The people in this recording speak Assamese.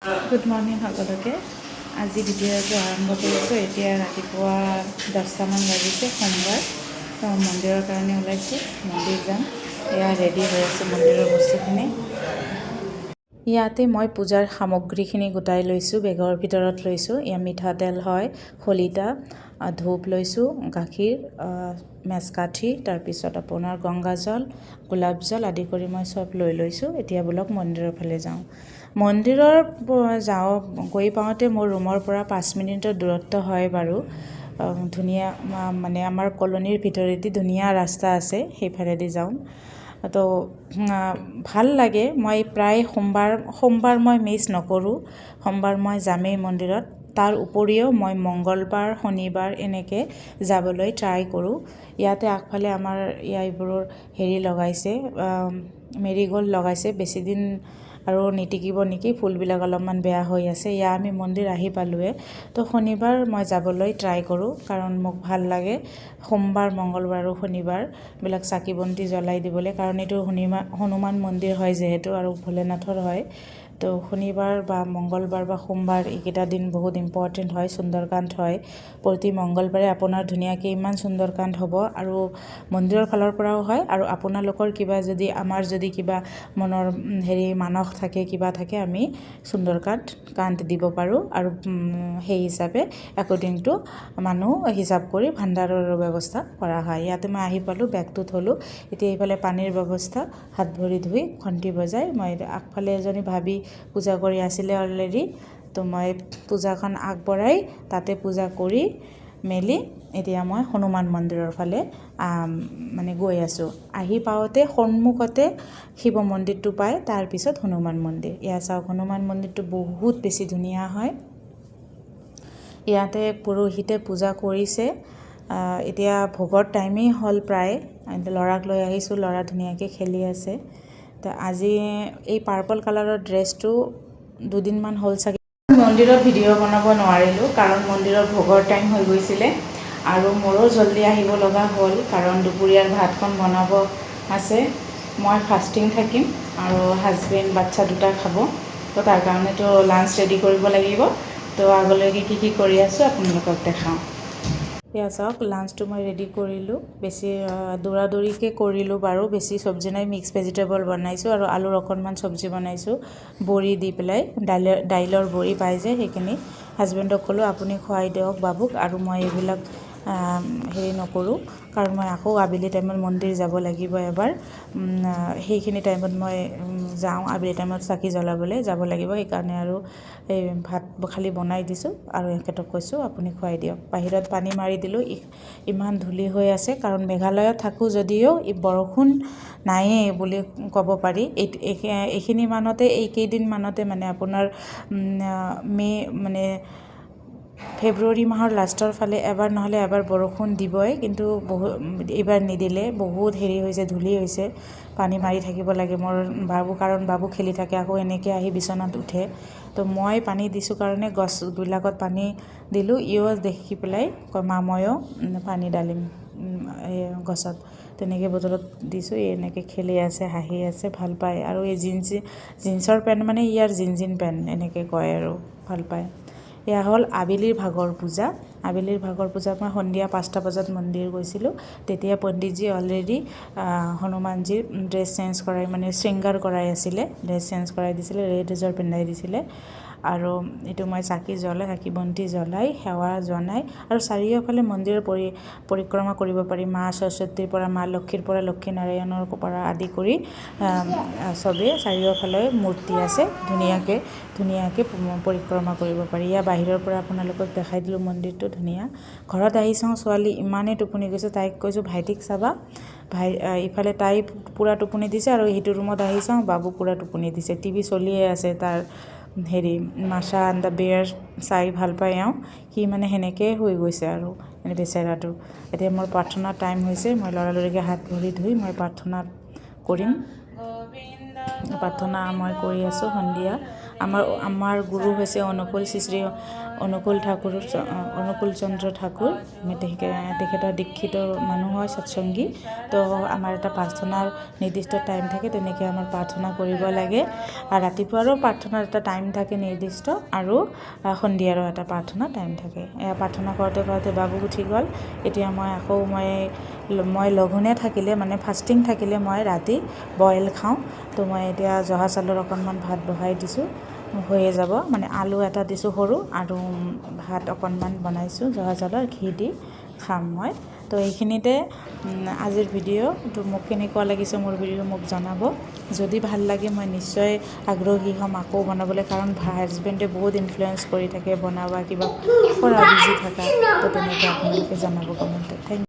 গুড মৰ্ণিং সকলোকে। আজি ভিডিঅ'টো আৰম্ভ কৰিছোঁ। এতিয়া ৰাতিপুৱা 10টামান বাজিছে, সোমবাৰ। মন্দিৰৰ কাৰণে ওলাইছোঁ, মন্দিৰ যাম। এয়া ৰেডি হৈ আছে মন্দিৰৰ বস্তুখিনি। ইয়াতে মই পূজাৰ সামগ্ৰীখিনি গোটাই লৈছোঁ, বেগৰ ভিতৰত লৈছোঁ। এয়া মিঠাতেল হয়, শলিতা, ধূপ লৈছোঁ, গাখীৰ, মেচকাঠি, তাৰপিছত আপোনাৰ গংগাজল, গোলাপ জল আদি কৰি মই চব লৈ লৈছোঁ। এতিয়া বোলক মন্দিৰৰ ফালে যাওঁ। মন্দিৰৰ গৈ পাওঁতে মোৰ ৰুমৰ পৰা 5 মিনিটৰ দূৰত্ব হয় বাৰু। ধুনীয়া মানে আমাৰ কলনীৰ ভিতৰেদি ধুনীয়া ৰাস্তা আছে, সেইফালেদি যাওঁ। তো ভাল লাগে। মই প্ৰায় সোমবাৰ মই মিছ নকৰোঁ। সোমবাৰ মই যামেই মন্দিৰত। তাৰ উপৰিও মই মঙ্গলবাৰ, শনিবাৰ এনেকৈ যাবলৈ ট্ৰাই কৰোঁ। ইয়াতে আগফালে আমাৰ এইবোৰৰ লগাইছে, মেৰিগ'ল্ড লগাইছে। বেছিদিন আৰু নিটিকিব নেকি, ফুলবিলাক অলপমান বেয়া হৈ আছে। আমি মন্দিৰ আহি পালোৱে। তো শনিবাৰ মই যাবলৈ ট্ৰাই কৰোঁ, কাৰণ মোক ভাল লাগে সোমবাৰ, মঙ্গলবাৰ আৰু শনিবাৰবিলাক চাকি বন্তি জ্বলাই দিবলৈ। কাৰণ এইটো হনুমান মন্দিৰ হয় যিহেতু, আৰু ভোলেনাথৰ হয়। তো শনিবাৰ বা মঙ্গলবাৰ বা সোমবাৰ এইকেইটা দিন বহুত ইম্পৰ্টেণ্ট হয়। সুন্দৰকাণ্ড হয় প্ৰতি মঙ্গলবাৰে। আপোনাৰ ধুনীয়াকৈ ইমান সুন্দৰকাণ্ড হ'ব, আৰু মন্দিৰৰ ফালৰ পৰাও হয়। আৰু আপোনালোকৰ কিবা যদি, আমাৰ যদি কিবা মনৰ মানস থাকে, কিবা থাকে, আমি সুন্দৰকাণ্ড দিব পাৰোঁ। আৰু সেই হিচাপে একৰ্ডিং টু মানুহ হিচাপ কৰি ভাণ্ডাৰৰ ব্যৱস্থা কৰা হয়। ইয়াতে মই আহি পালোঁ, বেগটো থলোঁ। এতিয়া এইফালে পানীৰ ব্যৱস্থা, হাত ভৰি ধুই ঘণ্টি বজাই মই আগফালে এজনী ভাবি পূজা কৰি আছিলে অলৰেডি। তো মই পূজাখন আগবঢ়াই তাতে পূজা কৰি মেলি এতিয়া মই হনুমান মন্দিৰৰ ফালে মানে গৈ আছোঁ। আহি পাওঁতে সন্মুখতে শিৱ মন্দিৰটো পায়, তাৰপিছত হনুমান মন্দিৰ। এয়া চাওক, হনুমান মন্দিৰটো বহুত বেছি ধুনীয়া হয়। ইয়াতে পুৰোহিতে পূজা কৰিছে। এতিয়া ভোগৰ টাইমেই হ'ল প্ৰায়। ল'ৰাক লৈ আহিছোঁ, ল'ৰা ধুনীয়াকৈ খেলি আছে। তো আজি এই পাৰ্পল কালাৰৰ ড্ৰেছটো দুদিনমান হ'ল চাগে। মন্দিৰত ভিডিঅ' বনাব নোৱাৰিলোঁ, কাৰণ মন্দিৰত ভোগৰ টাইম হৈ গৈছিলে। আৰু মোৰো জল্দি আহিব লগা হ'ল, কাৰণ দুপৰীয়াৰ ভাতখন বনাব আছে। মই ফাষ্টিং থাকিম, আৰু হাজবেণ্ড বাচ্চা দুটা খাব। তো তাৰ কাৰণেতো লাঞ্চ ৰেডি কৰিব লাগিব। তো আগলৈকে কি কৰি আছোঁ আপোনালোকক দেখাওঁ। এয়া চাওক, লাঞ্চটো মই ৰেডি কৰিলোঁ। বেছি দৌৰাদৌৰিকৈ কৰিলোঁ বাৰু। বেছি চব্জি নাই, মিক্স ভেজিটেবল বনাইছোঁ আৰু আলুৰ অকণমান চব্জি বনাইছোঁ বড়ি দি পেলাই। দাইলৰ বড়ি পাই যে, সেইখিনি হাজবেণ্ডক ক'লোঁ আপুনি খুৱাই দিয়ক বাবুক, আৰু মই এইবিলাক নকৰোঁ, কাৰণ মই আকৌ আবেলি টাইমত মন্দিৰ যাব লাগিব এবাৰ। সেইখিনি টাইমত মই যাওঁ, আবেলি টাইমত চাকি জ্বলাবলৈ যাব লাগিব। সেইকাৰণে আৰু এই ভাত খালি বনাই দিছোঁ, আৰু এখেতক কৈছোঁ আপুনি খুৱাই দিয়ক। বাহিৰত পানী মাৰি দিলোঁ, ইমান ধূলি হৈ আছে। কাৰণ মেঘালয়ত থাকোঁ যদিও বৰষুণ নায়েই বুলি ক'ব পাৰি। এইখিনি মানতে, এইকেইদিনমানতে মানে আপোনাৰ ফেব্ৰুৱাৰী মাহৰ লাষ্টৰ ফালে এবাৰ নহ'লে এবাৰ বৰষুণ দিবই, কিন্তু এইবাৰ নিদিলে। বহুত হৈছে, ধূলি হৈছে। পানী মাৰি থাকিব লাগে মোৰ বাবু, কাৰণ বাবু খেলি থাকে, আকৌ এনেকৈ আহি বিচনাত উঠে। তো মই পানী দিছোঁ কাৰণে গছবিলাকত পানী দিলোঁ। দেখি পেলাই কয় মা ময়ো পানী ঢালিম এই গছত। তেনেকৈ বটলত দিছোঁ। এনেকৈ খেলি আছে, হাঁহি আছে, ভাল পায়। আৰু এই জিন্সৰ পেণ্ট মানে ইয়াৰ জিন পেণ্ট এনেকৈ কয়, আৰু ভাল পায়। এয়া হ'ল আবেলিৰ ভাগৰ পূজা। আবেলিৰ ভাগৰ পূজা মই সন্ধিয়া 5টা বজাত মন্দিৰ গৈছিলোঁ। তেতিয়া পণ্ডিতজী অলৰেডি হনুমানজীৰ ড্ৰেছ চেঞ্জ কৰাই, মানে শৃংগাৰ কৰাই আছিলে। ড্ৰেছ চেঞ্জ কৰাই দিছিলে, ৰেড এযোৰ পিন্ধাই দিছিলে। আৰু এইটো মই চাকি বন্তি জ্বলাই সেৱা জনাই, আৰু চাৰিওফালে মন্দিৰৰ পৰিক্ৰমা কৰিব পাৰি। মা সৰস্বতীৰ পৰা, মা লক্ষ্মীৰ পৰা, লক্ষ্মীনাৰায়ণৰ পৰা আদি কৰি চবেই চাৰিওফালে মূৰ্তি আছে, ধুনীয়াকৈ পৰিক্ৰমা কৰিব পাৰি। ইয়াৰ বাহিৰৰ পৰা আপোনালোকক দেখাই দিলোঁ মন্দিৰটো ধুনীয়া। ঘৰত আহি চাওঁ, ছোৱালী ইমানেই টোপনি গৈছে। তাইক কৈছোঁ ভাইটিক চাবা। ইফালে তাই পূৰা টোপনি দিছে, আৰু সেইটো ৰুমত আহি চাওঁ বাবু পূৰা টোপনি দিছে। টিভি চলিয়ে আছে তাৰ, মাছা এণ্ড দ্য বেয়াৰ চাই ভাল পায় এওঁ। সি মানে সেনেকৈয়ে হৈ গৈছে আৰু বেচেৰাটো। এতিয়া মোৰ প্ৰাৰ্থনাৰ টাইম হৈছে। মই লৰালৰিকৈ হাত ভৰি ধুই মই প্ৰাৰ্থনা কৰিম। প্ৰাৰ্থনা মই কৰি আছোঁ সন্ধিয়া। আমাৰ গুৰু হৈছে অনুকূল শ্ৰী অনুকূল চন্দ্ৰ ঠাকুৰ, আমি তেখেতৰ দীক্ষিত মানুহ হয়, সৎসংগী। তো আমাৰ এটা প্ৰাৰ্থনাৰ নিৰ্দিষ্ট টাইম থাকে, তেনেকৈ আমাৰ প্ৰাৰ্থনা কৰিব লাগে। আৰু ৰাতিপুৱাৰো প্ৰাৰ্থনাৰ এটা টাইম থাকে নিৰ্দিষ্ট, আৰু সন্ধিয়াৰো এটা প্ৰাৰ্থনা টাইম থাকে। এয়া প্ৰাৰ্থনা কৰোঁতে কৰোঁতে বাবু উঠি গ'ল। এতিয়া মই লঘোণে থাকিলে, মানে ফাষ্টিং থাকিলে মই ৰাতি বইল খাওঁ। তো মই এতিয়া জহা চাউলৰ অকণমান ভাত বহাই দিছোঁ, হৈয়ে যাব। মানে আলু এটা দিছোঁ সৰু, আৰু ভাত অকণমান বনাইছোঁ জহা চাউলৰ, ঘি দি খাম মই। তো এইখিনিতে আজিৰ ভিডিঅ'। তো মোক কেনেকুৱা লাগিছে মোৰ ভিডিঅ' মোক জনাব। যদি ভাল লাগে মই নিশ্চয় আগ্ৰহী হ'ম আকৌ বনাবলৈ, কাৰণ হাজবেণ্ডে বহুত ইনফ্লুৱেঞ্চ কৰি থাকে বনাবা, কিবা কৰা, বিজি থাকা। তো তেনেকৈ আপোনালোকে জনাব কমেণ্টত। Thank U.